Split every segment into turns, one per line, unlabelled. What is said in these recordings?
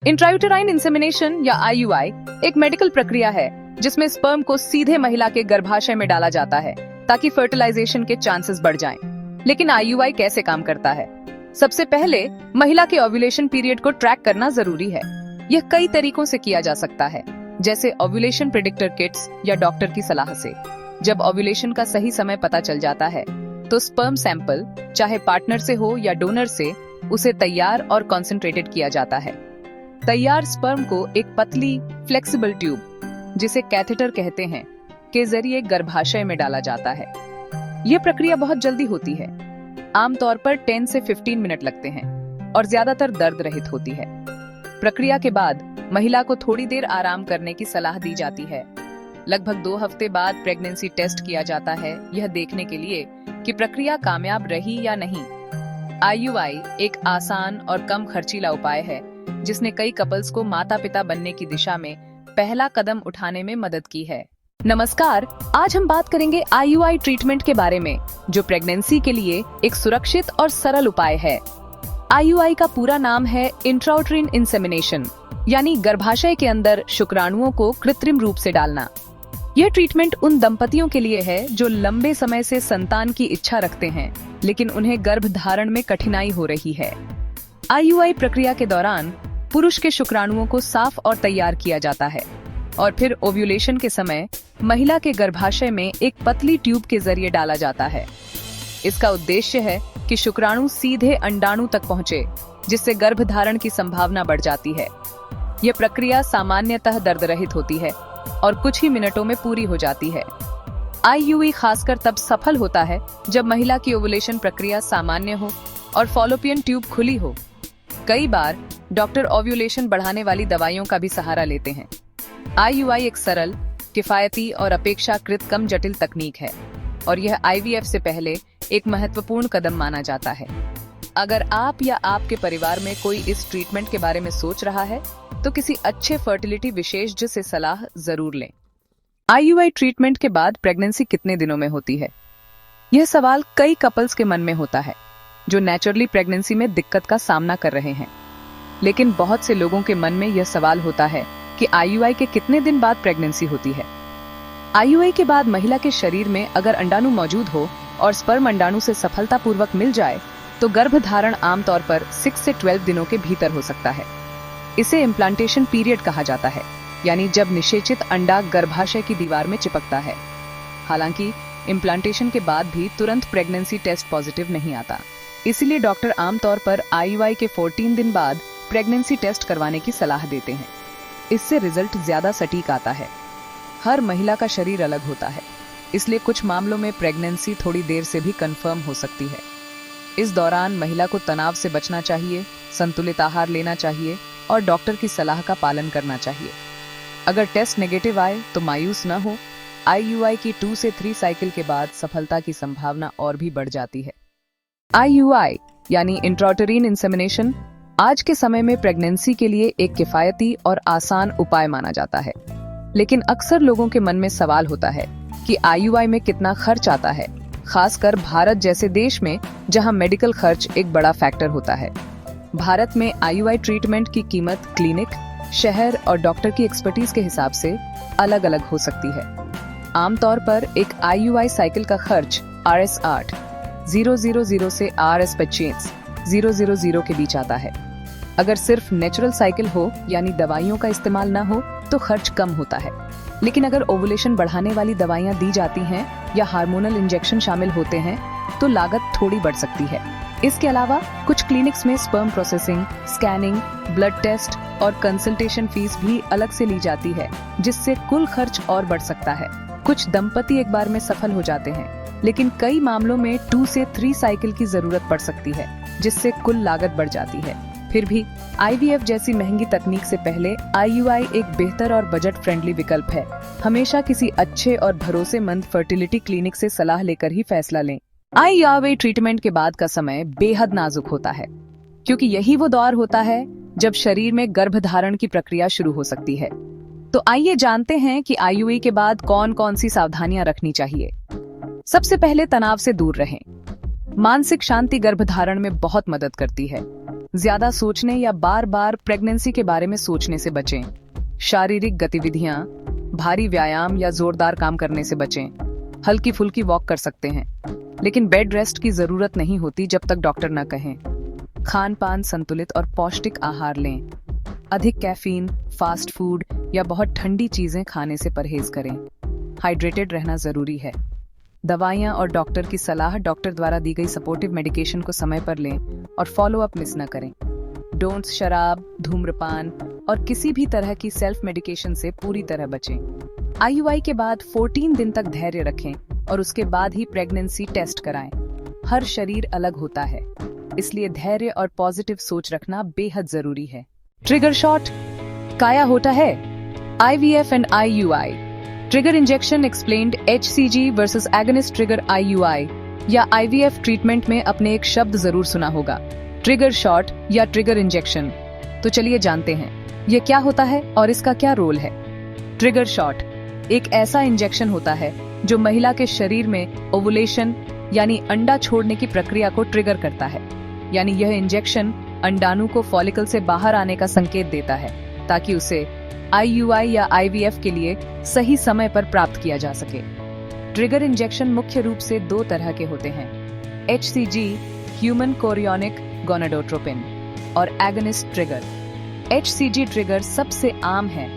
Intrauterine insemination या IUI एक medical प्रक्रिया है जिसमें स्पर्म को सीधे महिला के गर्भाशय में डाला जाता है ताकि फर्टिलाइजेशन के चांसेस बढ़ जाएं। लेकिन IUI कैसे काम करता है? सबसे पहले महिला के ओव्यूलेशन पीरियड को ट्रैक करना जरूरी है। यह कई तरीकों से किया जा सकता है, जैसे ओव्यूलेशन प्रेडिक्टर किट्स या डॉक्टर की सलाह से। जब ओव्यूलेशन का सही समय पता चल जाता है तो स्पर्म सैंपल चाहे पार्टनर से हो या डोनर से उसे तैयार और कॉन्सेंट्रेटेड किया जाता है। तैयार स्पर्म को एक पतली फ्लेक्सिबल ट्यूब, जिसे कैथेटर कहते हैं, के जरिए गर्भाशय में डाला जाता है। यह प्रक्रिया बहुत जल्दी होती है, आमतौर पर 10 से 15 मिनट लगते हैं और ज्यादातर दर्द रहित होती है। प्रक्रिया के बाद महिला को थोड़ी देर आराम करने की सलाह दी जाती है। लगभग 2 हफ्ते बाद प्रेगनेंसी टेस्ट किया जाता है, यह देखने के लिए कि प्रक्रिया कामयाब रही या नहीं। IUI एक आसान और कम खर्चीला उपाय है जिसने कई कपल्स को माता पिता बनने की दिशा में पहला कदम उठाने में मदद की है। नमस्कार, आज हम बात करेंगे IUI ट्रीटमेंट के बारे में, जो प्रेगनेंसी के लिए एक सुरक्षित और सरल उपाय है। IUI का पूरा नाम है इंट्रायूटेराइन इंसेमिनेशन, यानी गर्भाशय के अंदर शुक्राणुओं को कृत्रिम रूप से डालना। यह ट्रीटमेंट उन दंपतियों के लिए है जो लंबे समय से संतान की इच्छा रखते हैं, लेकिन उन्हें गर्भ धारण में कठिनाई हो रही है। IUI प्रक्रिया के दौरान पुरुष के शुक्राणुओं को साफ और तैयार किया जाता है और फिर ओव्यूलेशन के समय महिला के गर्भाशय में एक पतली ट्यूब के जरिए डाला जाता है। इसका उद्देश्य है कि शुक्राणु सीधे अंडाणु तक पहुंचे, जिससे गर्भधारण की संभावना बढ़ जाती है। यह प्रक्रिया सामान्यतः दर्द रहित होती है और कुछ ही मिनटों में पूरी हो जाती है। IUI खासकर तब सफल होता है जब महिला की ओव्यूलेशन प्रक्रिया सामान्य हो और फॉलोपियन ट्यूब खुली हो। कई बार डॉक्टर ओव्यूलेशन बढ़ाने वाली दवाइयों का भी सहारा लेते हैं। IUI एक सरल, किफायती और अपेक्षाकृत कम जटिल तकनीक है और यह IVF से पहले एक महत्वपूर्ण कदम माना जाता है। अगर आप या आपके परिवार में कोई इस ट्रीटमेंट के बारे में सोच रहा है तो किसी अच्छे फर्टिलिटी विशेषज्ञ से सलाह जरूर लें। IUI ट्रीटमेंट के बाद प्रेगनेंसी कितने दिनों में होती है? यह सवाल कई कपल्स के मन में होता है जो नेचुरली प्रेगनेंसी में दिक्कत का सामना कर रहे हैं। लेकिन बहुत से लोगों के मन में यह सवाल होता है कि IUI के कितने दिन बाद प्रेगनेंसी होती है। IUI के बाद महिला के शरीर में अगर अंडाणु मौजूद हो और स्पर्म अंडाणु से सफलतापूर्वक मिल जाए तो गर्भधारण आमतौर पर 6 से 12 दिनों के भीतर हो सकता है। इसे इम्प्लांटेशन पीरियड कहा जाता है, यानी जब निषेचित अंडा गर्भाशय की दीवार में चिपकता है। हालांकि इम्प्लांटेशन के बाद भी तुरंत प्रेगनेंसी टेस्ट पॉजिटिव नहीं आता, इसलिए डॉक्टर आमतौर पर IUI के 14 दिन बाद प्रेगनेंसी टेस्ट करवाने की सलाह देते हैं। इससे रिजल्ट ज्यादा सटीक आता है। हर महिला का शरीर अलग होता है, इसलिए कुछ मामलों में प्रेगनेंसी थोड़ी देर से भी कंफर्म हो सकती है। इस दौरान महिला को तनाव से बचना चाहिए, संतुलित आहार लेना चाहिए और डॉक्टर की सलाह का पालन करना चाहिए। अगर टेस्ट नेगेटिव आए तो मायूस न हो। IUI की 2 से 3 साइकिल के बाद सफलता की संभावना और भी बढ़ जाती है। IUI यानी इंट्रायूटेराइन इंसेमिनेशन आज के समय में प्रेगनेंसी के लिए एक किफायती और आसान उपाय माना जाता है। लेकिन अक्सर लोगों के मन में सवाल होता है कि IUI में कितना खर्च आता है, खासकर भारत जैसे देश में जहां मेडिकल खर्च एक बड़ा फैक्टर होता है। भारत में IUI ट्रीटमेंट की कीमत क्लिनिक, शहर और डॉक्टर की एक्सपर्टीज के हिसाब से अलग अलग हो सकती है। आमतौर पर एक IUI साइकिल का खर्च RS 8 000 से RS 25 000 के बीच आता है। अगर सिर्फ नेचुरल साइकिल हो यानी दवाइयों का इस्तेमाल ना हो तो खर्च कम होता है। लेकिन अगर ओवुलेशन बढ़ाने वाली दवाइयां दी जाती हैं या हार्मोनल इंजेक्शन शामिल होते हैं तो लागत थोड़ी बढ़ सकती है। इसके अलावा कुछ क्लिनिक्स में sperm processing, scanning, blood test और कंसल्टेशन फीस भी अलग से ली जाती है, जिससे कुल खर्च और बढ़ सकता है। कुछ दंपति एक बार में सफल हो जाते हैं, लेकिन कई मामलों में 2 से 3 साइकिल की जरूरत पड़ सकती है, जिससे कुल लागत बढ़ जाती है। फिर भी IVF जैसी महंगी तकनीक से पहले IUI एक बेहतर और बजट फ्रेंडली विकल्प है। हमेशा किसी अच्छे और भरोसेमंद फर्टिलिटी क्लिनिक से सलाह लेकर ही फैसला लें। IUI ट्रीटमेंट के बाद का समय बेहद नाजुक होता है, क्योंकि यही वो दौर होता है जब शरीर में गर्भधारण की प्रक्रिया शुरू हो सकती है। तो आइए जानते हैं कि IUI के बाद कौन कौन सी सावधानियां रखनी चाहिए। सबसे पहले तनाव से दूर रहें। मानसिक शांति गर्भधारण में बहुत मदद करती है। ज्यादा सोचने या बार बार प्रेगनेंसी के बारे में सोचने से बचें। शारीरिक गतिविधियां, भारी व्यायाम या जोरदार काम करने से बचें। हल्की फुल्की वॉक कर सकते हैं, लेकिन बेड रेस्ट की जरूरत नहीं होती जब तक डॉक्टर न कहें। खान पान संतुलित और पौष्टिक आहार लें। अधिक कैफीन, फास्ट फूड या बहुत ठंडी चीजें खाने से परहेज करें। हाइड्रेटेड रहना जरूरी है। दवाइयां और डॉक्टर की सलाह, डॉक्टर द्वारा दी गई सपोर्टिव मेडिकेशन को समय पर लें और फॉलो अप मिस न करें। डोंट्स शराब, धूम्रपान और किसी भी तरह की सेल्फ मेडिकेशन से पूरी तरह बचें। आईयूआई के बाद 14 दिन तक धैर्य रखें और उसके बाद ही प्रेगनेंसी टेस्ट कराएं। हर शरीर अलग होता है, इसलिए धैर्य और पॉजिटिव सोच रखना बेहद जरूरी है। ट्रिगर शॉट क्या होता है? IVF and IUI। Trigger injection explained HCG versus agonist trigger IUI या IVF ट्रीटमेंट में अपने एक शब्द जरूर सुना होगा, ट्रिगर शॉट या ट्रिगर इंजेक्शन। तो चलिए जानते हैं ये क्या होता है और इसका क्या रोल है। ट्रिगर शॉट एक ऐसा इंजेक्शन होता है जो महिला के शरीर में ओवुलेशन यानी अंडा छोड़ने की प्रक्रिया को ट्रिगर करता है। यानी यह इंजेक्शन अंडाणु को फॉलिकल से बाहर आने का संकेत देता है ताकि उसे IUI या IVF के लिए सही समय पर प्राप्त किया जा सके। ट्रिगर इंजेक्शन मुख्य रूप से 2 तरह के होते हैं, HCG ह्यूमन कोरियोनिक गोनाडोट्रोपिन और एगोनिस्ट ट्रिगर। HCG ट्रिगर सबसे आम है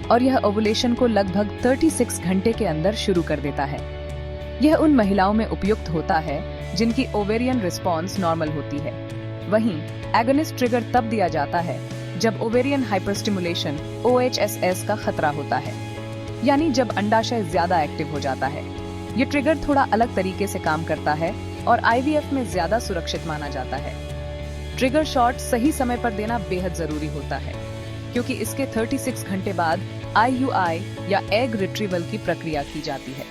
और यह ओवुलेशन को लगभग 36 घंटे के अंदर शुरू कर देता है। यह उन महिलाओं में उपयुक्त होता है जिनकी ओवेरियन रिस्पॉन्स नॉर्मल होती है। वहीं एगोनिस्ट ट्रिगर तब दिया जाता है जब ओवेरियन हाइपरस्टिमुलेशन OHSS का खतरा होता है, यानी जब अंडाशय ज्यादा एक्टिव हो जाता है। ये ट्रिगर थोड़ा अलग तरीके से काम करता है और IVF में ज्यादा सुरक्षित माना जाता है। ट्रिगर शॉट सही समय पर देना बेहद जरूरी होता है क्योंकि इसके 36 घंटे बाद IUI या एग रिट्रीवल की प्रक्रिया की जाती है।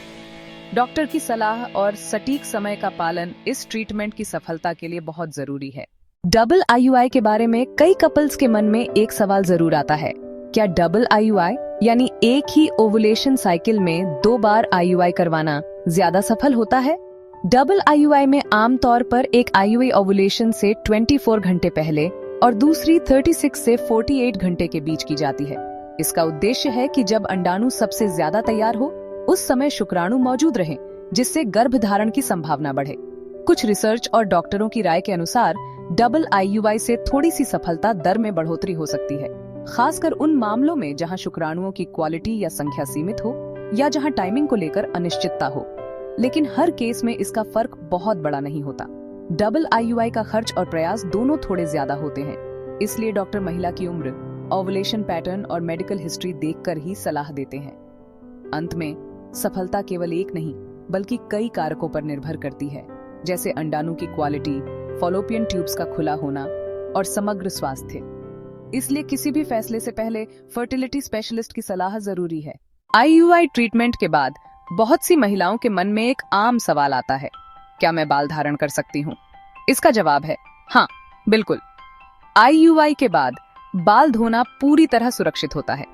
डॉक्टर की सलाह और सटीक समय का पालन इस ट्रीटमेंट की सफलता के लिए बहुत जरूरी है। डबल IUI के बारे में कई कपल्स के मन में एक सवाल जरूर आता है, क्या डबल IUI यानी एक ही ओवुलेशन साइकिल में 2 बार IUI करवाना ज्यादा सफल होता है? डबल IUI में आमतौर पर एक IUI ओवुलेशन से 24 घंटे पहले और दूसरी 36 से 48 घंटे के बीच की जाती है। इसका उद्देश्य है कि जब अंडाणु सबसे ज्यादा तैयार हो उस समय शुक्राणु मौजूद रहें, जिससे गर्भधारण की संभावना बढ़े। कुछ रिसर्च और डॉक्टरों की राय के अनुसार डबल IUI से थोड़ी सी सफलता दर में बढ़ोतरी हो सकती है, खासकर उन मामलों में जहां शुक्राणुओं की क्वालिटी या संख्या सीमित हो या जहां टाइमिंग को लेकर अनिश्चितता हो। लेकिन हर केस में इसका फर्क बहुत बड़ा नहीं होता। डबल IUI का खर्च और प्रयास दोनों थोड़े ज्यादा होते हैं, इसलिए डॉक्टर महिला की उम्र, ओवुलेशन पैटर्न और मेडिकल हिस्ट्री देखकर ही सलाह देते हैं। अंत में सफलता केवल एक नहीं बल्कि कई कारकों पर निर्भर करती है, जैसे अंडाणु की क्वालिटी, फॉलोपियन ट्यूब्स का खुला होना और समग्र स्वास्थ्य। इसलिए किसी भी फैसले से पहले फर्टिलिटी स्पेशलिस्ट की सलाह जरूरी है। IUI ट्रीटमेंट के बाद बहुत सी महिलाओं के मन में एक आम सवाल आता है, क्या मैं बाल धारण कर सकती हूँ? इसका जवाब है हाँ, बिल्कुल। IUI के बाद बाल धोना पूरी तरह सुरक्षित होता है।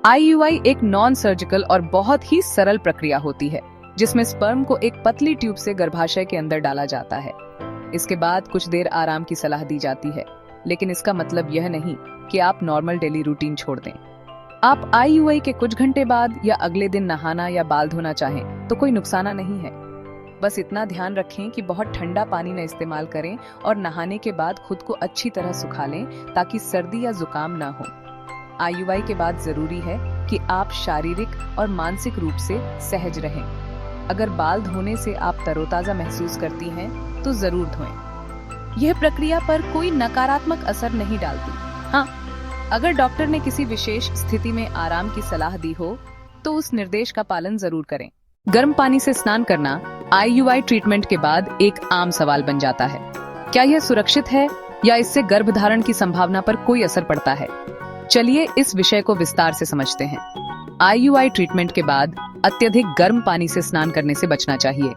IUI एक नॉन सर्जिकल और बहुत ही सरल प्रक्रिया होती है जिसमें स्पर्म को एक पतली ट्यूब से गर्भाशय के अंदर डाला जाता है। इसके बाद कुछ देर आराम की सलाह दी जाती है, लेकिन इसका मतलब यह नहीं कि आप नॉर्मल डेली रूटीन छोड़ दें। आप IUI के कुछ घंटे बाद या अगले दिन नहाना या बाल धोना चाहें तो कोई नुकसान नहीं है। बस इतना ध्यान रखें कि बहुत ठंडा पानी न इस्तेमाल करें और नहाने के बाद खुद को अच्छी तरह सुखा लें ताकि सर्दी या जुकाम न हो। IUI के बाद जरूरी है कि आप शारीरिक और मानसिक रूप से सहज रहें। अगर बाल धोने से आप तरोताजा महसूस करती हैं तो जरूर धोएं। यह प्रक्रिया पर कोई नकारात्मक असर नहीं डालती। हाँ, अगर डॉक्टर ने किसी विशेष स्थिति में आराम की सलाह दी हो तो उस निर्देश का पालन जरूर करें। गर्म पानी से स्नान करना IUI ट्रीटमेंट के बाद एक आम सवाल बन जाता है। क्या यह सुरक्षित है या इससे गर्भधारण की संभावना पर कोई असर पड़ता है? चलिए इस विषय को विस्तार से समझते हैं। IUI ट्रीटमेंट के बाद अत्यधिक गर्म पानी से स्नान करने से बचना चाहिए।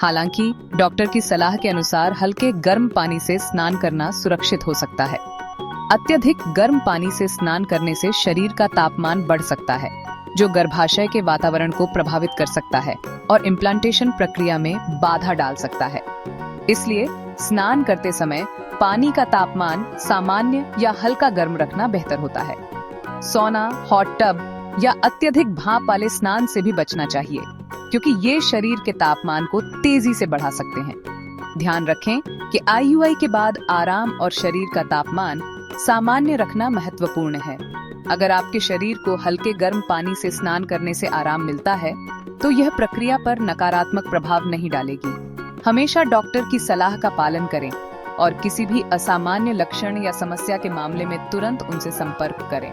हालांकि डॉक्टर की सलाह के अनुसार हल्के गर्म पानी से स्नान करना सुरक्षित हो सकता है। अत्यधिक गर्म पानी से स्नान करने से शरीर का तापमान बढ़ सकता है, जो गर्भाशय के वातावरण को प्रभावित कर सकता है और इम्प्लांटेशन प्रक्रिया में बाधा डाल सकता है। इसलिए स्नान करते समय पानी का तापमान सामान्य या हल्का गर्म रखना बेहतर होता है। सोना, हॉट टब या अत्यधिक भाप वाले स्नान से भी बचना चाहिए, क्योंकि ये शरीर के तापमान को तेजी से बढ़ा सकते हैं। ध्यान रखें कि IUI के बाद आराम और शरीर का तापमान सामान्य रखना महत्वपूर्ण है। अगर आपके शरीर को हल्के गर्म पानी से स्नान करने से आराम मिलता है, तो यह प्रक्रिया पर नकारात्मक प्रभाव नहीं डालेगी। हमेशा डॉक्टर की सलाह का पालन करें और किसी भी असामान्य लक्षण या समस्या के मामले में तुरंत उनसे संपर्क करें।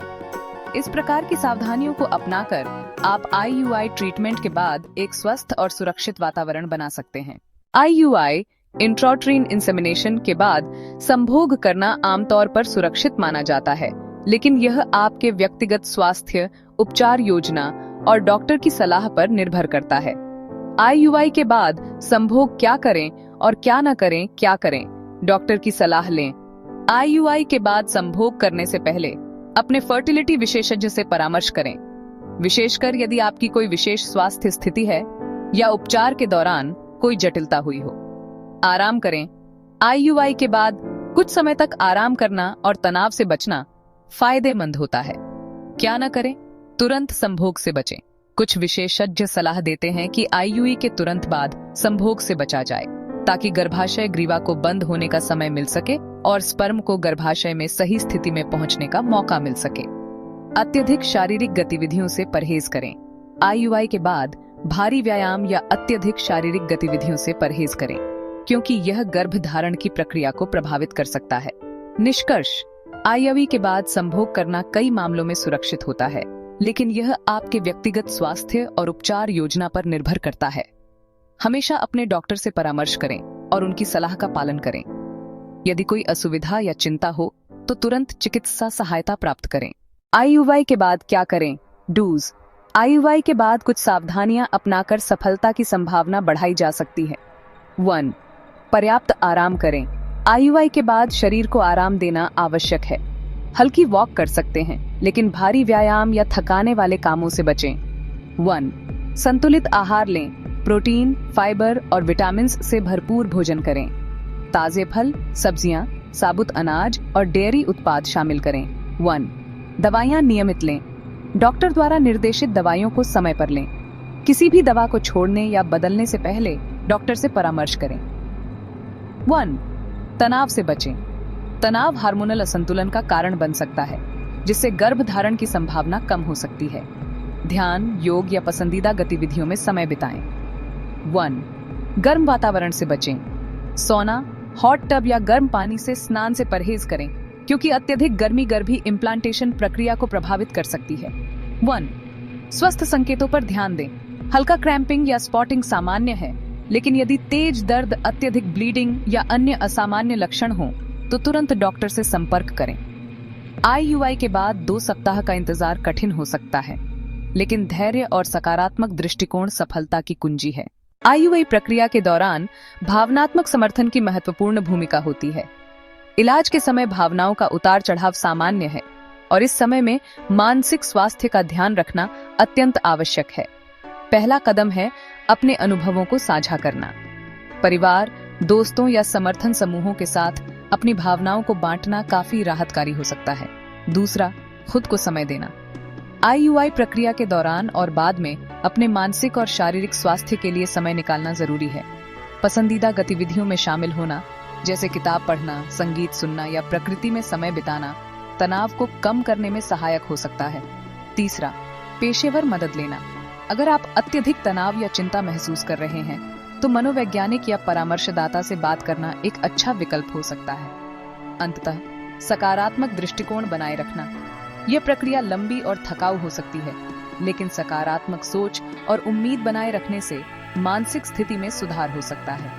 इस प्रकार की सावधानियों को अपनाकर आप IUI ट्रीटमेंट के बाद एक स्वस्थ और सुरक्षित वातावरण बना सकते हैं। IUI इंट्राउटेरिन इंसेमिनेशन के बाद संभोग करना आमतौर पर सुरक्षित माना जाता है, लेकिन यह आपके व्यक्तिगत स्वास्थ्य, उपचार योजना और डॉक्टर की सलाह पर निर्भर करता है। IUI के बाद संभोग क्या करें और क्या न करें, क्या करें, डॉक्टर की सलाह लें। IUI के बाद संभोग करने से पहले अपने फर्टिलिटी विशेषज्ञ से परामर्श करें, विशेषकर यदि आपकी कोई विशेष स्वास्थ्य स्थिति है या उपचार के दौरान कोई जटिलता हुई हो। आराम करें। IUI के बाद कुछ समय तक आराम करना और तनाव से बचना फायदेमंद होता है। क्या न करें? तुरंत संभोग से बचें। कुछ विशेषज्ञ सलाह देते हैं कि IUI के तुरंत बाद संभोग से बचा जाए, ताकि गर्भाशय ग्रीवा को बंद होने का समय मिल सके और स्पर्म को गर्भाशय में सही स्थिति में पहुंचने का मौका मिल सके। अत्यधिक शारीरिक गतिविधियों से परहेज करें। IUI के बाद भारी व्यायाम या अत्यधिक शारीरिक गतिविधियों से परहेज करें, क्योंकि यह गर्भधारण की प्रक्रिया को प्रभावित कर सकता है। निष्कर्ष: IUI के बाद संभोग करना कई मामलों में सुरक्षित होता है, लेकिन यह आपके व्यक्तिगत स्वास्थ्य और उपचार योजना पर निर्भर करता है। हमेशा अपने डॉक्टर से परामर्श करें और उनकी सलाह का पालन करें। यदि कोई असुविधा या चिंता हो तो तुरंत चिकित्सा सहायता प्राप्त करें। IUI के बाद क्या करें? डूज। IUI के बाद कुछ सावधानियां अपनाकर सफलता की संभावना बढ़ाई जा सकती है। 1. पर्याप्त आराम करें। IUI के बाद शरीर को आराम देना आवश्यक है। हल्की वॉक कर सकते हैं, लेकिन भारी व्यायाम या थकाने वाले कामों से बचें। 1. संतुलित आहार लें। प्रोटीन, फाइबर और विटामिन से भरपूर भोजन करें। ताजे फल, सब्जियां, साबुत अनाज और डेयरी उत्पाद शामिल करें। 1. दवाइयां नियमित लें। डॉक्टर द्वारा निर्देशित दवाइयों को समय पर लें। किसी भी दवा को छोड़ने या बदलने से पहले डॉक्टर से परामर्श करें। 1. तनाव से बचें। तनाव हार्मोनल असंतुलन का कारण बन सकता है, जिससे गर्भधारण की संभावना कम हो सकती है। ध्यान, योग या पसंदीदा गतिविधियों में समय बिताएं। 1. गर्म वातावरण से बचें। सोना, हॉट टब या गर्म पानी से स्नान से परहेज करें, क्योंकि अत्यधिक गर्मी गर्भी इम्प्लांटेशन प्रक्रिया को प्रभावित कर सकती है। 1. स्वस्थ संकेतों पर ध्यान दें। हल्का क्रैम्पिंग या स्पॉटिंग सामान्य है, लेकिन यदि तेज दर्द, अत्यधिक ब्लीडिंग या अन्य असामान्य लक्षण हो तो तुरंत डॉक्टर से संपर्क करें। IUI के बाद 2 सप्ताह का इंतजार कठिन हो सकता है, लेकिन धैर्य और सकारात्मक दृष्टिकोण सफलता की कुंजी है। IUI प्रक्रिया के दौरान भावनात्मक समर्थन की महत्वपूर्ण भूमिका होती है। इलाज के समय भावनाओं का उतार चढ़ाव सामान्य है, और इस समय में मानसिक स्वास्थ्य का ध्यान रखना अत्यंत आवश्यक है। पहला कदम है अपने अनुभवों को साझा करना। परिवार, दोस्तों या समर्थन समूहों के साथ अपनी भावनाओं को बांटना काफी राहतकारी हो सकता है। दूसरा, खुद को समय देना। IUI प्रक्रिया के दौरान और बाद में अपने मानसिक और शारीरिक स्वास्थ्य के लिए समय निकालना जरूरी है। पसंदीदा गतिविधियों में शामिल होना, जैसे किताब पढ़ना, संगीत सुनना या प्रकृति में समय बिताना, तनाव को कम करने में सहायक हो सकता है। तीसरा, पेशेवर मदद लेना। अगर आप अत्यधिक तनाव या चिंता महसूस कर रहे हैं, तो मनोवैज्ञानिक या परामर्शदाता से बात करना एक अच्छा विकल्प हो सकता है। अंततः, सकारात्मक दृष्टिकोण बनाए रखना। यह प्रक्रिया लंबी और थकाऊ हो सकती है, लेकिन सकारात्मक सोच और उम्मीद बनाए रखने से मानसिक स्थिति में सुधार हो सकता है।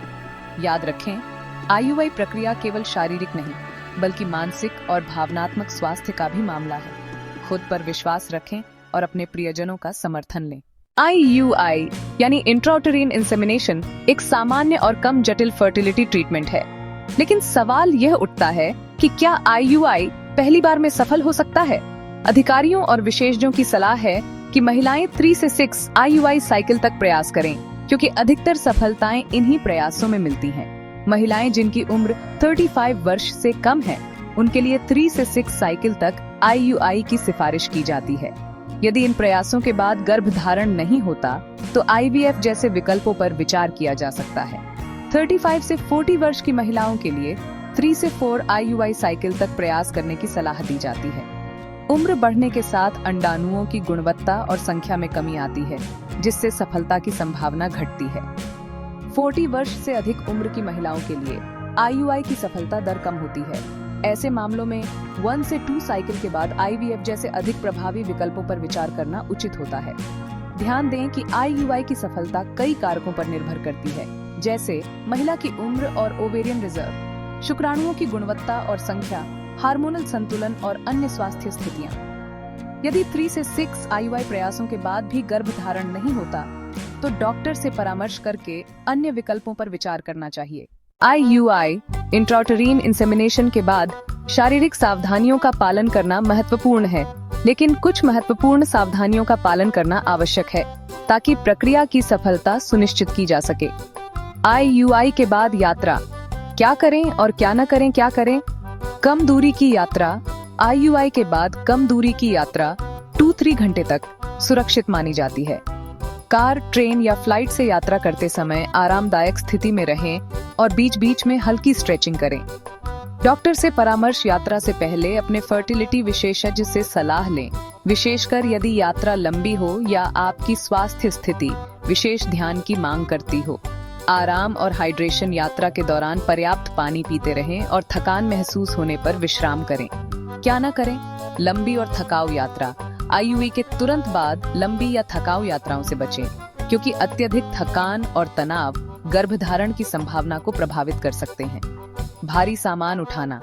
याद रखें, IUI प्रक्रिया केवल शारीरिक नहीं, बल्कि मानसिक और भावनात्मक स्वास्थ्य का भी मामला है। खुद पर विश्वास रखें और अपने प्रियजनों का समर्थन लें। IUI यानी इंट्राउटेरिन इंसेमिनेशन एक सामान्य और कम जटिल फर्टिलिटी ट्रीटमेंट है, लेकिन सवाल यह उठता है कि क्या IUI पहली बार में सफल हो सकता है? अधिकारियों और विशेषज्ञों की सलाह है कि महिलाएं 3 से 6 IUI साइकिल तक प्रयास करें, क्योंकि अधिकतर सफलताएं इन्हीं प्रयासों में मिलती हैं। महिलाएं जिनकी उम्र 35 वर्ष से कम है, उनके लिए 3 से 6 साइकिल तक IUI की सिफारिश की जाती है। यदि इन प्रयासों के बाद गर्भधारण नहीं होता तो IVF जैसे विकल्पों पर विचार किया जा सकता है। 35 से 40 वर्ष की महिलाओं के लिए 3 से 4 IUI साइकिल तक प्रयास करने की सलाह दी जाती है। उम्र बढ़ने के साथ अंडाणुओं की गुणवत्ता और संख्या में कमी आती है, जिससे सफलता की संभावना घटती है। 40 वर्ष से अधिक उम्र की महिलाओं के लिए IUI की सफलता दर कम होती है। ऐसे मामलों में 1 से 2 साइकिल के बाद IVF जैसे अधिक प्रभावी विकल्पों पर विचार करना उचित होता है। ध्यान दें कि IUI की सफलता कई कारकों पर निर्भर करती है, जैसे महिला की उम्र और ओवेरियन रिजर्व, शुक्राणुओं की गुणवत्ता और संख्या, हार्मोनल संतुलन और अन्य स्वास्थ्य स्थितियां। यदि 3 से 6 IUI प्रयासों के बाद भी गर्भधारण नहीं होता, तो डॉक्टर से परामर्श करके अन्य विकल्पों पर विचार करना चाहिए। IUI इंट्राउटेरिन इंसेमिनेशन के बाद शारीरिक सावधानियों का पालन करना महत्वपूर्ण है, लेकिन कुछ महत्वपूर्ण सावधानियों का पालन करना आवश्यक है ताकि प्रक्रिया की सफलता सुनिश्चित की जा सके। IUI के बाद यात्रा, क्या करें और क्या न करें, क्या करें? कम दूरी की यात्रा। IUI के बाद कम दूरी की यात्रा 2-3 घंटे तक सुरक्षित मानी जाती है। कार, ट्रेन या फ्लाइट से यात्रा करते समय आरामदायक स्थिति में रहें और बीच बीच में हल्की स्ट्रेचिंग करें। डॉक्टर से परामर्श यात्रा से पहले अपने फर्टिलिटी विशेषज्ञ से सलाह लें, विशेषकर यदि यात्रा लंबी हो या आपकी स्वास्थ्य स्थिति विशेष ध्यान की मांग करती हो। आराम और हाइड्रेशन, यात्रा के दौरान पर्याप्त पानी पीते रहें और थकान महसूस होने पर विश्राम करें। क्या न करें? लंबी और थकाऊ यात्रा। IUI के तुरंत बाद लंबी या थकाऊ यात्राओं से बचें, क्योंकि अत्यधिक थकान और तनाव गर्भधारण की संभावना को प्रभावित कर सकते हैं। भारी सामान उठाना।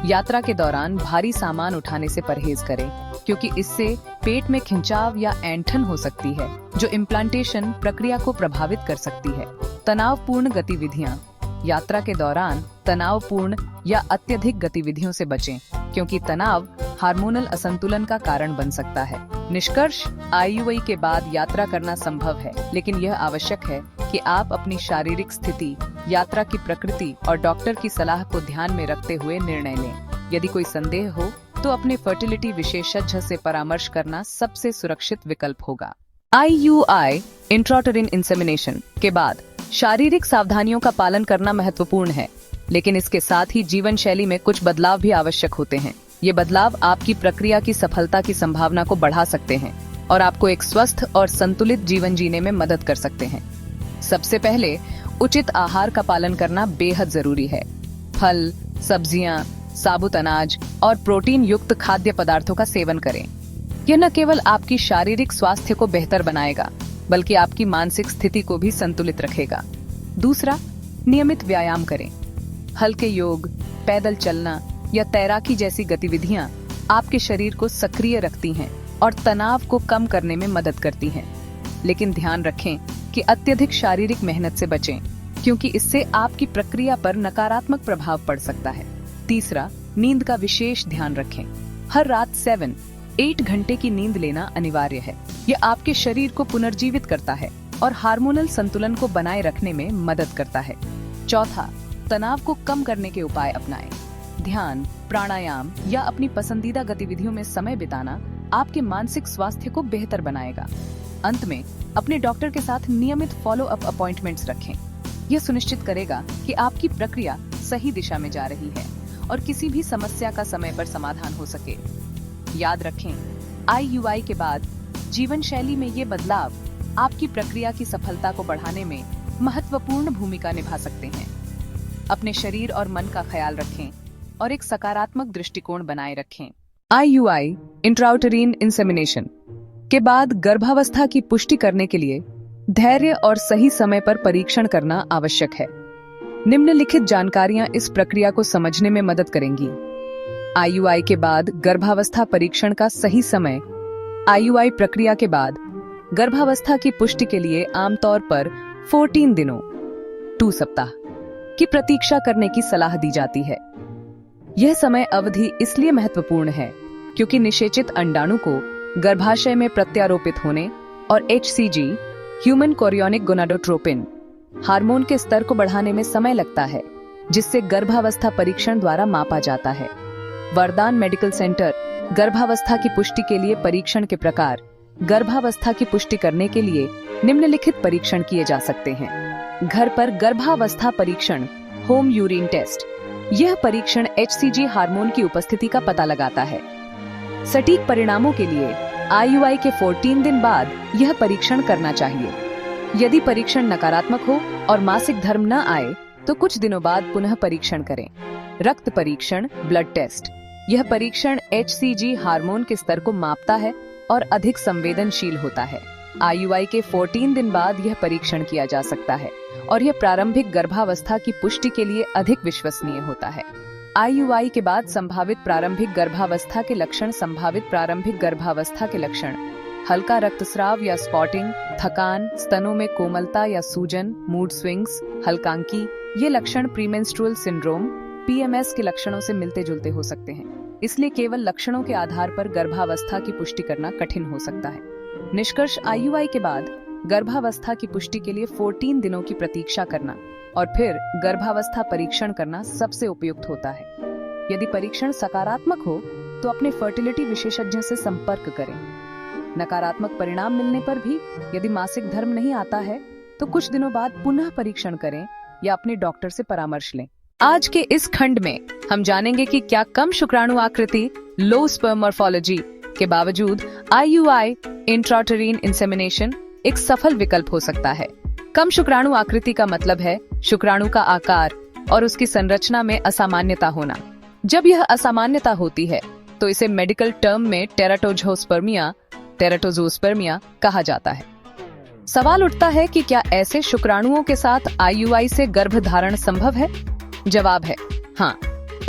यात्रा के दौरान भारी सामान उठाने से परहेज करें, क्योंकि इससे पेट में खिंचाव या ऐंठन हो सकती है, जो इम्प्लांटेशन प्रक्रिया को प्रभावित कर सकती है। तनावपूर्ण गतिविधियां। यात्रा के दौरान तनावपूर्ण या अत्यधिक गतिविधियों से बचें, क्योंकि तनाव हार्मोनल असंतुलन का कारण बन सकता है। निष्कर्ष, IUI के बाद यात्रा करना संभव है, लेकिन यह आवश्यक है कि आप अपनी शारीरिक स्थिति, यात्रा की प्रकृति और डॉक्टर की सलाह को ध्यान में रखते हुए निर्णय लें। यदि कोई संदेह हो तो अपने फर्टिलिटी विशेषज्ञ से परामर्श करना सबसे सुरक्षित विकल्प होगा। IUI इंट्राउटेरिन इंसेमिनेशन के बाद शारीरिक सावधानियों का पालन करना महत्वपूर्ण है, लेकिन इसके साथ ही जीवन शैली में कुछ बदलाव भी आवश्यक होते हैं। ये बदलाव आपकी प्रक्रिया की सफलता की संभावना को बढ़ा सकते हैं और आपको एक स्वस्थ और संतुलित जीवन जीने में मदद कर सकते हैं। सबसे पहले, उचित आहार का पालन करना बेहद जरूरी है। फल, सब्जियां, साबुत अनाज और प्रोटीन युक्त खाद्य पदार्थों का सेवन करें। यह न केवल आपकी शारीरिक स्वास्थ्य को बेहतर बनाएगा, बल्कि आपकी मानसिक स्थिति को भी संतुलित रखेगा। दूसरा, नियमित व्यायाम करें। हल्के योग, पैदल चलना या तैराकी जैसी गतिविधियां आपके शरीर को सक्रिय रखती हैं और तनाव को कम करने में मदद करती हैं। लेकिन ध्यान रखें कि अत्यधिक शारीरिक मेहनत से बचें, क्योंकि इससे आपकी प्रक्रिया पर नकारात्मक प्रभाव पड़ सकता है। तीसरा, नींद का विशेष ध्यान रखें। हर रात 7-8 घंटे की नींद लेना अनिवार्य है। यह आपके शरीर को पुनर्जीवित करता है और हार्मोनल संतुलन को बनाए रखने में मदद करता है। चौथा, तनाव को कम करने के उपाय अपनाएं। ध्यान, प्राणायाम या अपनी पसंदीदा गतिविधियों में समय बिताना आपके मानसिक स्वास्थ्य को बेहतर बनाएगा। अंत में, अपने डॉक्टर के साथ नियमित फॉलो अप अपॉइंटमेंट्स रखें। यह सुनिश्चित करेगा कि आपकी प्रक्रिया सही दिशा में जा रही है और किसी भी समस्या का समय पर समाधान हो सके। याद रखें, IUI के बाद जीवन शैली में ये बदलाव आपकी प्रक्रिया की सफलता को बढ़ाने में महत्वपूर्ण भूमिका निभा सकते हैं। अपने शरीर और मन का ख्याल रखें और एक सकारात्मक दृष्टिकोण बनाए रखें। IUI इंट्राउटेरिन इंसेमिनेशन के बाद गर्भावस्था की पुष्टि करने के लिए धैर्य और सही समय पर परीक्षण करना आवश्यक है। निम्नलिखित जानकारियां इस प्रक्रिया को समझने में मदद करेंगी। IUI के बाद गर्भावस्था परीक्षण का सही समय। IUI प्रक्रिया के बाद गर्भावस्था की पुष्टि के लिए आमतौर पर 14 दिनों 2 सप्ताह की प्रतीक्षा करने की सलाह दी जाती है। यह समय अवधि इसलिए महत्वपूर्ण है क्योंकि निषेचित अंडाणु को गर्भाशय में प्रत्यारोपित होने और HCG human chorionic gonadotropin hormone के स्तर को बढ़ाने में समय लगता है। जिससे गर्भावस्था परीक्षण द्वारा मापा जाता है। वरदान मेडिकल सेंटर गर्भावस्था की पुष्टि के लिए परीक्षण के प्रकार। गर्भावस्था की पुष्टि करने के लिए निम्नलिखित परीक्षण किए जा सकते हैं। घर पर गर्भावस्था परीक्षण, होम यूरिन टेस्ट। यह परीक्षण HCG हार्मोन की उपस्थिति का पता लगाता है। सटीक परिणामों के लिए IUI के 14 दिन बाद यह परीक्षण करना चाहिए। यदि परीक्षण नकारात्मक हो और मासिक धर्म न आए तो कुछ दिनों बाद पुनः परीक्षण करें। रक्त परीक्षण, ब्लड टेस्ट। यह परीक्षण HCG हार्मोन के स्तर को मापता है और अधिक संवेदनशील होता है। IUI के 14 दिन बाद यह परीक्षण किया जा सकता है और यह प्रारंभिक गर्भावस्था की पुष्टि के लिए अधिक विश्वसनीय होता है। IUI के बाद संभावित प्रारंभिक गर्भावस्था के लक्षण। संभावित प्रारंभिक गर्भावस्था के लक्षण: हल्का रक्तस्राव या स्पॉटिंग, थकान, स्तनों में कोमलता या सूजन, मूड स्विंग्स, हल्कांकी। ये लक्षण प्रीमेंस्ट्रुअल सिंड्रोम PMS के लक्षणों से मिलते जुलते हो सकते हैं, इसलिए केवल लक्षणों के आधार पर गर्भावस्था की पुष्टि करना कठिन हो सकता है। निष्कर्ष: IUI के बाद गर्भावस्था की पुष्टि के लिए 14 दिनों की प्रतीक्षा करना और फिर गर्भावस्था परीक्षण करना सबसे उपयुक्त होता है। यदि परीक्षण सकारात्मक हो तो अपने फर्टिलिटी विशेषज्ञ से संपर्क करें। नकारात्मक परिणाम मिलने पर भी यदि मासिक धर्म नहीं आता है तो कुछ दिनों बाद पुनः परीक्षण करें या अपने डॉक्टर से परामर्श लें। आज के इस खंड में हम जानेंगे कि क्या कम शुक्राणु आकृति, लो स्पर्म मॉर्फोलॉजी के बावजूद IUI इंट्राउटेरिन इंसेमिनेशन एक सफल विकल्प हो सकता है। कम शुक्राणु आकृति का मतलब है शुक्राणु का आकार और उसकी संरचना में असामान्यता होना। जब यह असामान्यता होती है तो इसे मेडिकल टर्म में टेराटोजोस्पर्मिया कहा जाता है। सवाल उठता है कि क्या ऐसे शुक्राणुओं के साथ IUI से गर्भधारण संभव है? जवाब है हाँ,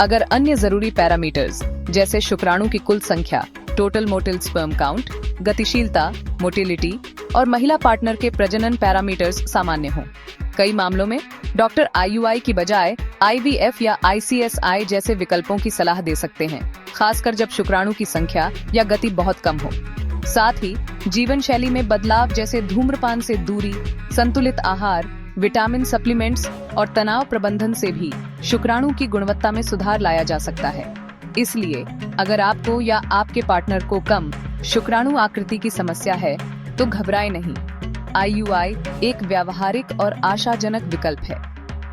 अगर अन्य जरूरी पैरामीटर्स जैसे शुक्राणु की कुल संख्या, टोटल मोटिल स्पर्म काउंट, गतिशीलता, मोटिलिटी और महिला पार्टनर के प्रजनन पैरामीटर्स सामान्य हों। कई मामलों में डॉक्टर IUI की बजाय IVF या ICSI जैसे विकल्पों की सलाह दे सकते हैं, खासकर जब शुक्राणु की संख्या या गति बहुत कम हो। साथ ही जीवन शैली में बदलाव जैसे धूम्रपान से दूरी, संतुलित आहार, विटामिन सप्लीमेंट्स और तनाव प्रबंधन से भी शुक्राणु की गुणवत्ता में सुधार लाया जा सकता है। इसलिए अगर आपको या आपके पार्टनर को कम शुक्राणु आकृति की समस्या है तो घबराएं नहीं। IUI एक व्यावहारिक और आशाजनक विकल्प है,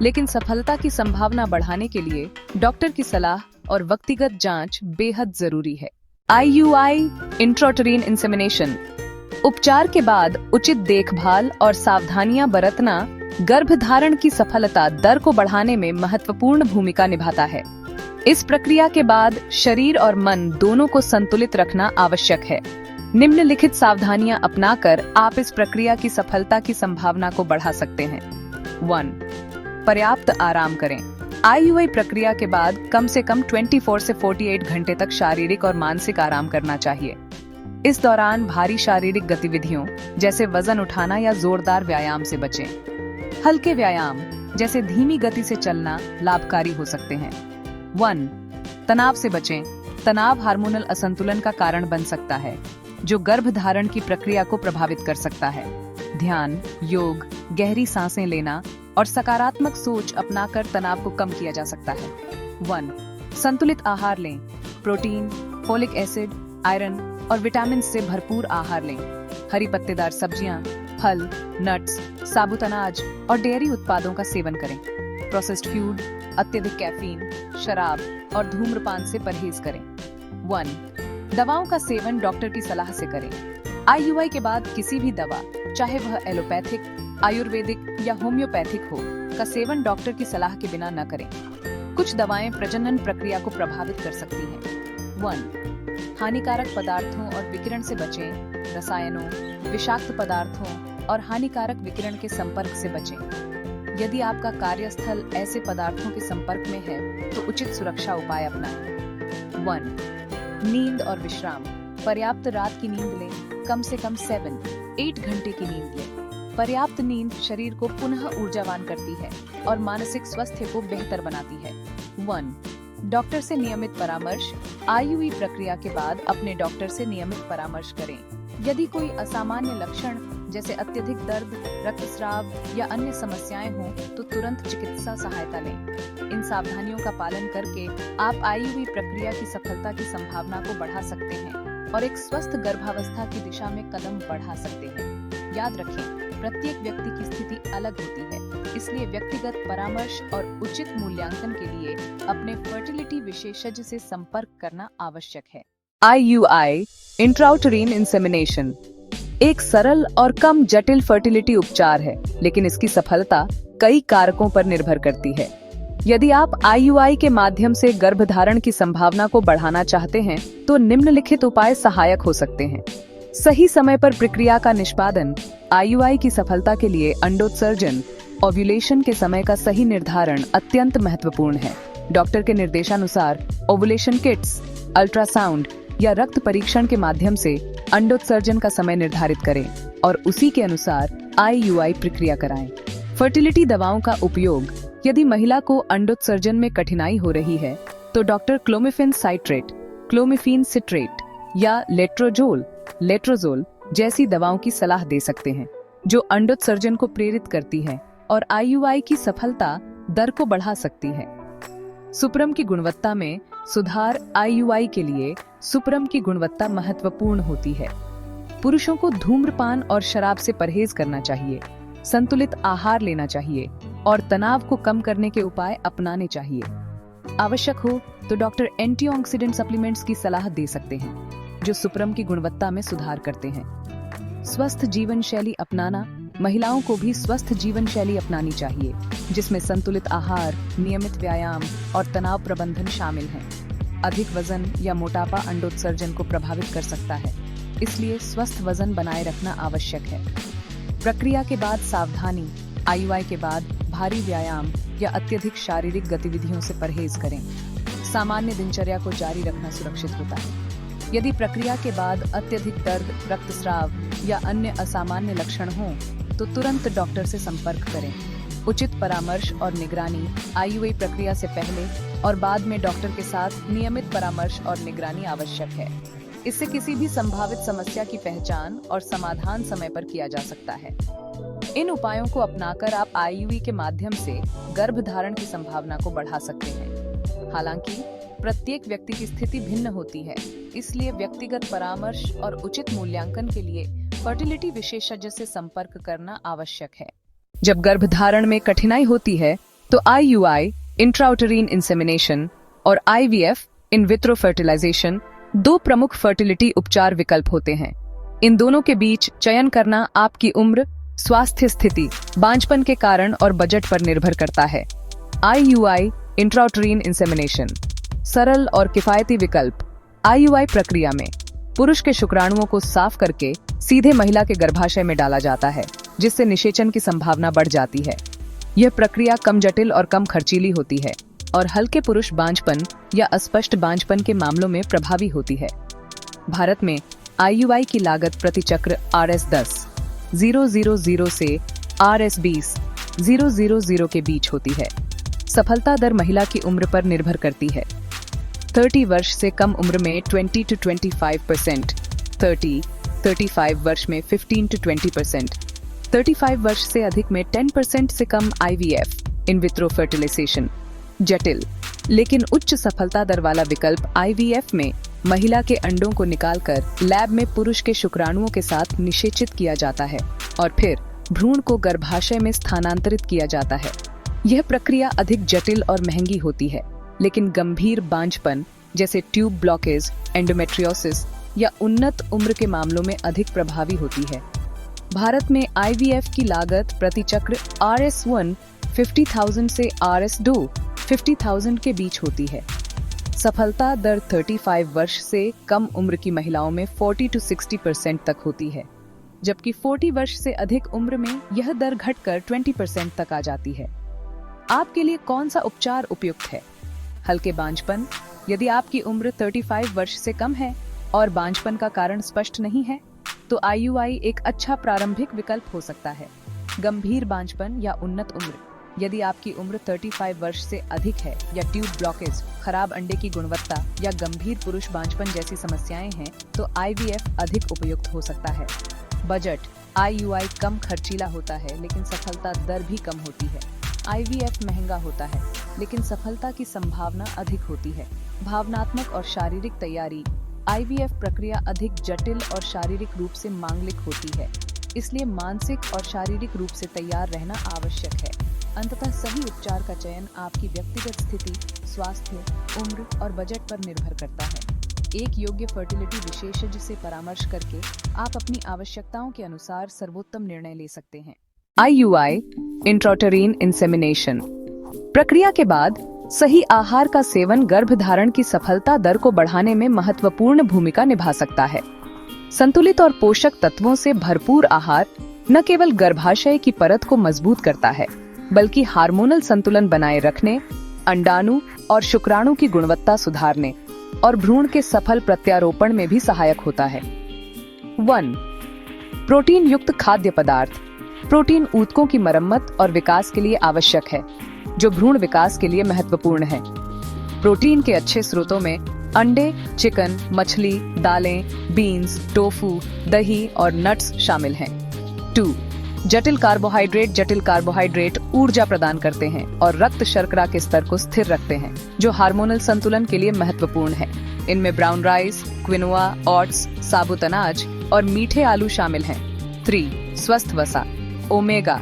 लेकिन सफलता की संभावना बढ़ाने के लिए डॉक्टर की सलाह और व्यक्तिगत जांच बेहद जरूरी है। IUI इंट्राउटेरिन इंसेमिनेशन उपचार के बाद उचित देखभाल और सावधानियां बरतना गर्भधारण की सफलता दर को बढ़ाने में महत्वपूर्ण भूमिका निभाता है। इस प्रक्रिया के बाद शरीर और मन दोनों को संतुलित रखना आवश्यक है। निम्नलिखित सावधानियां अपनाकर आप इस प्रक्रिया की सफलता की संभावना को बढ़ा सकते हैं। 1. पर्याप्त आराम करें। IUI प्रक्रिया के बाद कम से कम 24 से 48 घंटे तक शारीरिक और मानसिक आराम करना चाहिए। इस दौरान भारी शारीरिक गतिविधियों जैसे वजन उठाना या जोरदार व्यायाम से बचें। हल्के व्यायाम जैसे धीमी गति से चलना लाभकारी हो सकते हैं। 1. तनाव से बचें। तनाव हार्मोनल असंतुलन का कारण बन सकता है, जो गर्भधारण की प्रक्रिया को प्रभावित कर सकता है। ध्यान, योग, गहरी सांसें लेना और सकारात्मक सोच अपनाकर तनाव को कम किया जा सकता है। 1. संतुलित आहार लें। प्रोटीन, फोलिक एसिड, आयरन और विटामिन से भरपूर आहार लें। हरी पत्तेदार सब्जियां, फल, नट्स, साबुत अनाज और डेयरी उत्पादों का सेवन करें। प्रोसेस्ड फूड, अत्यधिक कैफीन, शराब और धूम्रपान से परहेज करें। 1. दवाओं का सेवन डॉक्टर की सलाह से करें। IUI के बाद किसी भी दवा, चाहे वह एलोपैथिक, आयुर्वेदिक या होम्योपैथिक हो, का सेवन डॉक्टर की सलाह के बिना न करें। कुछ दवाएं प्रजनन प्रक्रिया को प्रभावित कर सकती हैं। 1. हानिकारक पदार्थों और विकिरण से बचें। रसायनों, विषाक्त पदार्थों और हानिकारक विकिरण के संपर्क से बचें। यदि आपका कार्यस्थल ऐसे पदार्थों के संपर्क में है तो उचित सुरक्षा उपाय अपनाएं। 1. नींद और विश्राम। पर्याप्त रात की नींद लें। कम से कम 7-8 घंटे की नींद लें। पर्याप्त नींद शरीर को पुनः ऊर्जावान करती है और मानसिक स्वास्थ्य को बेहतर बनाती है। 1. डॉक्टर से नियमित परामर्श। IUI प्रक्रिया के बाद अपने डॉक्टर से नियमित परामर्श करें। यदि कोई असामान्य लक्षण जैसे अत्यधिक दर्द, रक्तस्राव या अन्य समस्याएं हों तो तुरंत चिकित्सा सहायता लें। इन सावधानियों का पालन करके आप आईयूआई प्रक्रिया की सफलता की संभावना को बढ़ा सकते हैं और एक स्वस्थ गर्भावस्था की दिशा में कदम बढ़ा सकते हैं। याद रखें, प्रत्येक व्यक्ति की स्थिति अलग होती है, इसलिए व्यक्तिगत परामर्श और उचित मूल्यांकन के लिए अपने फर्टिलिटी विशेषज्ञ से संपर्क करना आवश्यक है। आईयूआई इंट्राउटेरिन इंसेमिनेशन एक सरल और कम जटिल फर्टिलिटी उपचार है, लेकिन इसकी सफलता कई कारकों पर निर्भर करती है। यदि आप आईयूआई के माध्यम से गर्भधारण की संभावना को बढ़ाना चाहते हैं, तो निम्नलिखित उपाय सहायक हो सकते हैं। सही समय पर प्रक्रिया का निष्पादन आईयूआई की सफलता के लिए अंडोत्सर्जन, ओव्यूलेशन के समय का सही निर्धारण अत्यंत महत्वपूर्ण है। डॉक्टर के निर्देशानुसार ओवुलेशन किट्स, अल्ट्रासाउंड या रक्त परीक्षण के माध्यम से अंडोत्सर्जन का समय निर्धारित करें और उसी के अनुसार आईयूआई प्रक्रिया कराएं। फर्टिलिटी दवाओं का उपयोग यदि महिला को अंडोत्सर्जन में कठिनाई हो रही है, तो डॉक्टर क्लोमिफेन साइट्रेट, क्लोमिफीन सिट्रेट या लेट्रोजोल जैसी दवाओं की सलाह दे सकते हैं, जो अंडोत्सर्जन को प्रेरित करती है और आईयूआई की सफलता दर को बढ़ा सकती है। सुप्रम की गुणवत्ता में सुधार आईयूआई के लिए सुप्रम की गुणवत्ता महत्वपूर्ण होती है। पुरुषों को धूम्रपान और शराब से परहेज करना चाहिए, संतुलित आहार लेना चाहिए और तनाव को कम करने के उपाय अपनाने चाहिए। आवश्यक हो तो डॉक्टर एंटीऑक्सीडेंट सप्लीमेंट्स की सलाह दे सकते हैं, जो सुप्रम की गुणवत्ता में सुधार करते हैं। स्वस्थ जीवन शैली अपनाना महिलाओं को भी स्वस्थ जीवन शैली अपनानी चाहिए, जिसमें संतुलित आहार, नियमित व्यायाम और तनाव प्रबंधन शामिल हैं। अधिक वजन या मोटापा अंडोत्सर्जन को प्रभावित कर सकता है, इसलिए स्वस्थ वजन बनाए रखना आवश्यक है। प्रक्रिया के बाद सावधानी, आईयूआई के बाद भारी व्यायाम या अत्यधिक शारीरिक गतिविधियों से परहेज करें। सामान्य दिनचर्या को जारी रखना सुरक्षित होता है। यदि प्रक्रिया के बाद अत्यधिक दर्द, रक्तस्राव या अन्य असामान्य लक्षण हों, तो तुरंत डॉक्टर से संपर्क करें। उचित परामर्श और निगरानी आईयूआई प्रक्रिया से पहले और बाद में डॉक्टर के साथ नियमित परामर्श और निगरानी आवश्यक है। इससे किसी भी संभावित समस्या की पहचान और समाधान समय पर किया जा सकता है। इन उपायों को अपनाकर आप आईयूआई के माध्यम से गर्भधारण की संभावना को बढ़ा सकते हैं। हालांकि प्रत्येक व्यक्ति की स्थिति भिन्न होती है, इसलिए व्यक्तिगत परामर्श और उचित मूल्यांकन के लिए फर्टिलिटी विशेषज्ञ से संपर्क करना आवश्यक है। जब गर्भधारण में कठिनाई होती है, तो आईयूआई इंट्राउटेरिन इंसेमिनेशन और आईवीएफ इन विट्रो फर्टिलाइजेशन दो प्रमुख फर्टिलिटी उपचार विकल्प होते हैं। इन दोनों के बीच चयन करना आपकी उम्र, स्वास्थ्य स्थिति, बांझपन के कारण और बजट पर निर्भर करता है। आईयूआई इंट्राउटेरिन इंसेमिनेशन सरल और किफायती विकल्प। आईयूआई प्रक्रिया में पुरुष के शुक्राणुओं को साफ करके सीधे महिला के गर्भाशय में डाला जाता है, जिससे निषेचन की संभावना बढ़ जाती है। यह प्रक्रिया कम जटिल और कम खर्चीली होती है और हल्के पुरुष बांझपन या अस्पष्ट बांझपन के मामलों में प्रभावी होती है। भारत में आईयूआई की लागत प्रति चक्र Rs10,000 से Rs20,000 के बीच होती है। सफलता दर महिला की उम्र पर निर्भर करती है। 30 वर्ष से कम उम्र में 20 to 25%, 30-35 वर्ष में 15 to 20%, 35 वर्ष से अधिक में 10% से कम आईवीएफ इन विट्रो फर्टिलाइजेशन। जटिल लेकिन उच्च सफलता दर वाला विकल्प आईवीएफ में महिला के अंडों को निकालकर लैब में पुरुष के शुक्राणुओं के साथ निषेचित किया जाता है और फिर भ्रूण को गर्भाशय में स्थानांतरित किया जाता है। यह प्रक्रिया अधिक जटिल और महंगी होती है, लेकिन गंभीर बांझपन जैसे ट्यूब ब्लॉकेज, एंडोमेट्रियोसिस या उन्नत उम्र के मामलों में अधिक प्रभावी होती है। भारत में आईवीएफ की लागत प्रति चक्र Rs1 50,000 से Rs2 50,000 के बीच होती है। सफलता दर 35 वर्ष से कम उम्र की महिलाओं में 40 to 60% तक होती है, जबकि 40 वर्ष से अधिक उम्र में यह दर घटकर 20% तक आ जाती है। आपके लिए कौन सा उपचार उपयुक्त है? हल्के बांझपन, यदि आपकी उम्र 35 वर्ष से कम है और बांझपन का कारण स्पष्ट नहीं है, तो आईयूआई एक अच्छा प्रारंभिक विकल्प हो सकता है। गंभीर बांझपन या उन्नत उम्र, यदि आपकी उम्र 35 वर्ष से अधिक है या ट्यूब ब्लॉकेज, खराब अंडे की गुणवत्ता या गंभीर पुरुष बांझपन जैसी समस्याएं हैं, तो आईवीएफ अधिक उपयुक्त हो सकता है। बजट। IUI कम खर्चीला होता है लेकिन सफलता दर भी कम होती है। IVF महंगा होता है लेकिन सफलता की संभावना अधिक होती है। भावनात्मक और शारीरिक तैयारी। IVF प्रक्रिया अधिक जटिल और शारीरिक रूप से मांगलिक होती है, इसलिए मानसिक और शारीरिक रूप से तैयार रहना आवश्यक है। अंततः सही उपचार का चयन आपकी व्यक्तिगत स्थिति, स्वास्थ्य, उम्र और बजट पर निर्भर करता है। एक योग्य फर्टिलिटी विशेषज्ञ से परामर्श करके आप अपनी आवश्यकताओं के अनुसार सर्वोत्तम निर्णय ले सकते हैं। IUI इंट्राउटेरिन इंसेमिनेशन प्रक्रिया के बाद सही आहार का सेवन गर्भधारण की सफलता दर को बढ़ाने में महत्वपूर्ण भूमिका निभा सकता है। संतुलित और पोषक तत्वों से भरपूर आहार न केवल गर्भाशय की परत को मजबूत करता है, बल्कि हार्मोनल संतुलन बनाए रखने, अंडाणु और शुक्राणु की गुणवत्ता सुधारने और भ्रूण के सफल प्रत्यारोपण में भी सहायक होता है। 1. प्रोटीन युक्त खाद्य पदार्थ। प्रोटीन ऊतकों की मरम्मत और विकास के लिए आवश्यक है, जो भ्रूण विकास के लिए महत्वपूर्ण है। प्रोटीन के अच्छे स्रोतों में अंडे, चिकन, मछली, दालें, बीन्स, टोफू, दही और नट्स शामिल हैं। 2. जटिल कार्बोहाइड्रेट ऊर्जा प्रदान करते हैं और रक्त शर्करा के स्तर को स्थिर रखते हैं, जो हार्मोनल संतुलन के लिए महत्वपूर्ण है। इनमें ब्राउन राइस, क्विनोआ, ओट्स, साबुत अनाज और मीठे आलू शामिल हैं। 3. स्वस्थ वसा। ओमेगा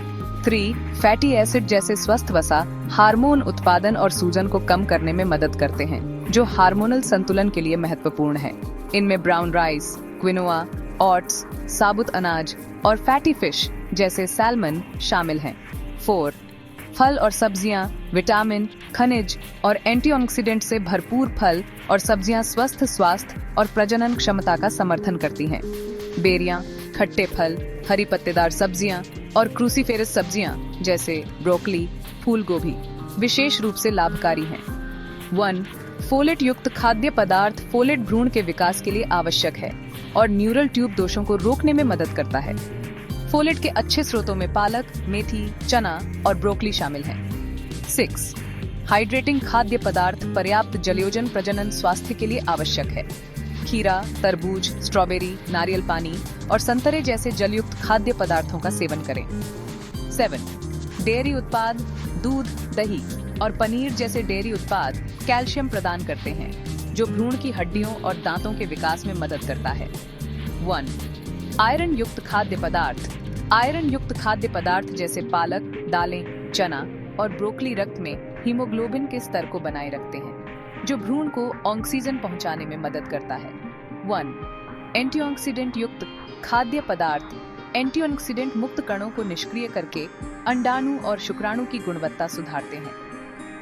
3 फैटी एसिड जैसे स्वस्थ वसा हार्मोन उत्पादन और सूजन को कम करने में मदद करते हैं, जो हार्मोनल संतुलन के लिए महत्वपूर्ण है। इनमें ब्राउन राइस, क्विनोआ, ओट्स, साबुत अनाज और फैटी फिश जैसे सैल्मन शामिल हैं। 4. फल और सब्जियां, विटामिन, खनिज और एंटीऑक्सीडेंट से भरपूर फल और सब्जियां स्वस्थ स्वास्थ्य और प्रजनन क्षमता का समर्थन करती हैं। बेरियां, खट्टे फल, हरी पत्तेदार सब्जियां और क्रूसीफेरस सब्जियां जैसे ब्रोकली, फूल गोभी विशेष रूप से लाभकारी हैं। 1. फोलेट युक्त खाद्य पदार्थ। फोलेट भ्रूण के विकास के लिए आवश्यक है और न्यूरल ट्यूब दोषों को रोकने में मदद करता है। फोलेट के अच्छे स्रोतों में पालक, मेथी, चना और ब्रोकली शामिल हैं। 6. हाइड्रेटिंग खाद्य पदार्थ। पर्याप्त जलयोजन प्रजनन स्वास्थ्य के लिए आवश्यक है। खीरा, तरबूज, स्ट्रॉबेरी, नारियल पानी और संतरे जैसे जलयुक्त खाद्य पदार्थों का सेवन करें। 7. डेयरी उत्पाद। दूध, दही और पनीर जैसे डेयरी उत्पाद कैल्शियम प्रदान करते हैं, जो भ्रूण की हड्डियों और दांतों के विकास में मदद करता है। 1. आयरन युक्त खाद्य पदार्थ। आयरन युक्त खाद्य पदार्थ जैसे पालक, दालें, चना और ब्रोकली रक्त में हीमोग्लोबिन के स्तर को बनाए रखते हैं, जो भ्रूण को ऑक्सीजन पहुंचाने में मदद करता है। 1. एंटीऑक्सीडेंट युक्त खाद्य पदार्थ। एंटीऑक्सीडेंट मुक्त कणों को निष्क्रिय करके अंडाणु और शुक्राणु की गुणवत्ता सुधारते हैं।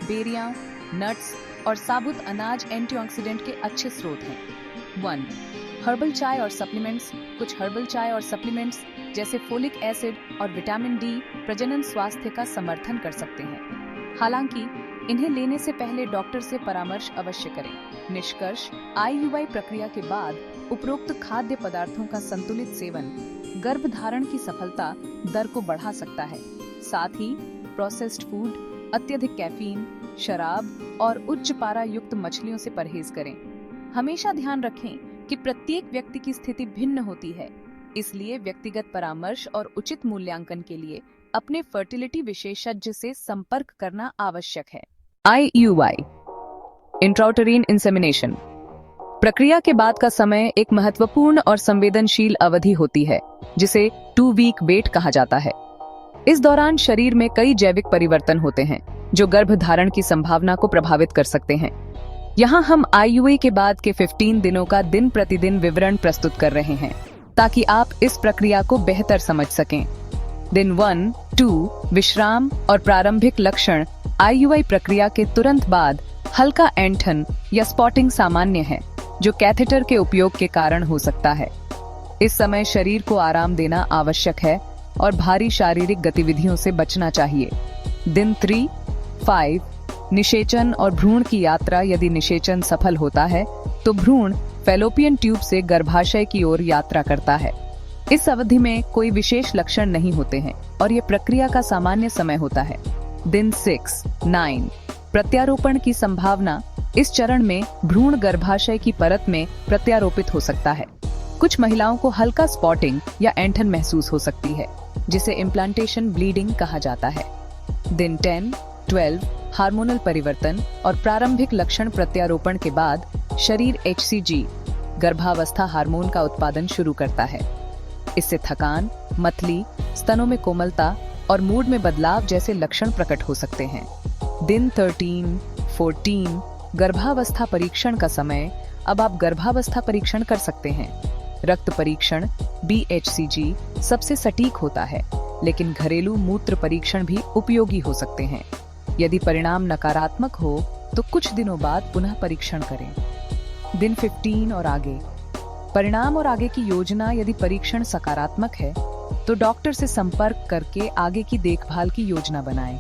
बेरियां, नट्स और साबुत अनाज एंटीऑक्सीडेंट के अच्छे स्रोत हैं। 1. हर्बल चाय और सप्लीमेंट्स। कुछ हर्बल चाय और सप्लीमेंट्स जैसे फोलिक एसिड और विटामिन डी प्रजनन स्वास्थ्य का समर्थन कर सकते हैं। हालांकि इन्हें लेने से पहले डॉक्टर से परामर्श अवश्य करें। निष्कर्ष, IUI प्रक्रिया के बाद उपरोक्त खाद्य पदार्थों का संतुलित सेवन गर्भधारण की सफलता दर को बढ़ा सकता है। साथ ही प्रोसेस्ड फूड, अत्यधिक कैफीन, शराब और उच्च पारा युक्त मछलियों से परहेज करें। हमेशा ध्यान रखें कि प्रत्येक व्यक्ति की स्थिति भिन्न होती है, इसलिए व्यक्तिगत परामर्श और उचित मूल्यांकन के लिए अपने फर्टिलिटी विशेषज्ञ से संपर्क करना आवश्यक है। IUI इंट्राउटेरिन इंसेमिनेशन प्रक्रिया के बाद का समय एक महत्वपूर्ण और संवेदनशील अवधि होती है, जिसे 2 वीक वेट कहा जाता है। इस दौरान शरीर में कई जैविक परिवर्तन होते हैं, जो गर्भधारण की संभावना को प्रभावित कर सकते हैं। यहाँ हम IUI के बाद के 15 दिनों का दिन प्रतिदिन विवरण प्रस्तुत कर रहे हैं, ताकि आप इस प्रक्रिया को बेहतर समझ सकें। दिन 1, 2 विश्राम और प्रारंभिक लक्षण। IUI प्रक्रिया के तुरंत बाद हल्का ऐंठन या स्पॉटिंग सामान्य है, जो कैथेटर के उपयोग के कारण हो सकता है। इस समय शरीर को आराम देना आवश्यक है और भारी शारीरिक गतिविधियों से बचना चाहिए। दिन 3, 5 निषेचन और भ्रूण की यात्रा। यदि निषेचन सफल होता है तो भ्रूण फैलोपियन ट्यूब से गर्भाशय की ओर यात्रा करता है। इस अवधि में कोई विशेष लक्षण नहीं होते हैं और ये प्रक्रिया का सामान्य समय होता है। दिन 6, 9 प्रत्यारोपण की संभावना। इस चरण में भ्रूण गर्भाशय की परत में प्रत्यारोपित हो सकता है। कुछ महिलाओं को हल्का स्पॉटिंग या ऐंठन महसूस हो सकती है, जिसे इम्प्लांटेशन ब्लीडिंग कहा जाता है। दिन 10, 12 हार्मोनल परिवर्तन और प्रारंभिक लक्षण प्रत्यारोपण के बाद शरीर HCG गर्भावस्था हार्मोन का उत्पादन शुरू करता है। इससे थकान, मतली, स्तनों में कोमलता और मूड में बदलाव जैसे लक्षण प्रकट हो सकते हैं। दिन 13, 14 गर्भावस्था परीक्षण का समय। अब आप गर्भावस्था परीक्षण कर सकते हैं। रक्त परीक्षण BHCG सबसे सटीक होता है, लेकिन घरेलू मूत्र परीक्षण भी उपयोगी हो सकते हैं। यदि परिणाम नकारात्मक हो तो कुछ दिनों बाद पुनः परीक्षण करें। दिन 15 और आगे। परिणाम और आगे की योजना। यदि परीक्षण सकारात्मक है तो डॉक्टर से संपर्क करके आगे की देखभाल की योजना बनाएं।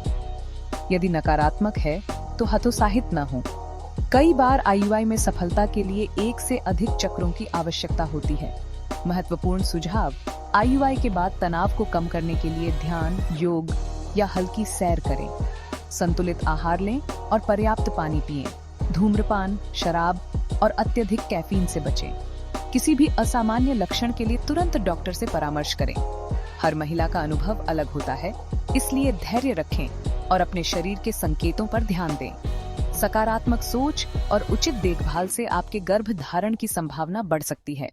यदि नकारात्मक है तो हतोत्साहित न हो। कई बार IUI में सफलता के लिए 1 से अधिक चक्रों की आवश्यकता होती है। महत्वपूर्ण सुझाव: IUI के बाद तनाव को कम करने के लिए ध्यान, योग या हल्की सैर करें। संतुलित आहार लें और पर्याप्त पानी पिएं। धूम्रपान, शराब और अत्यधिक कैफीन से बचें। किसी भी असामान्य लक्षण के लिए तुरंत डॉक्टर से परामर्श करें। हर महिला का अनुभव अलग होता है, इसलिए धैर्य रखें और अपने शरीर के संकेतों पर ध्यान दें। सकारात्मक सोच और उचित देखभाल से आपके गर्भ धारण की संभावना बढ़ सकती है।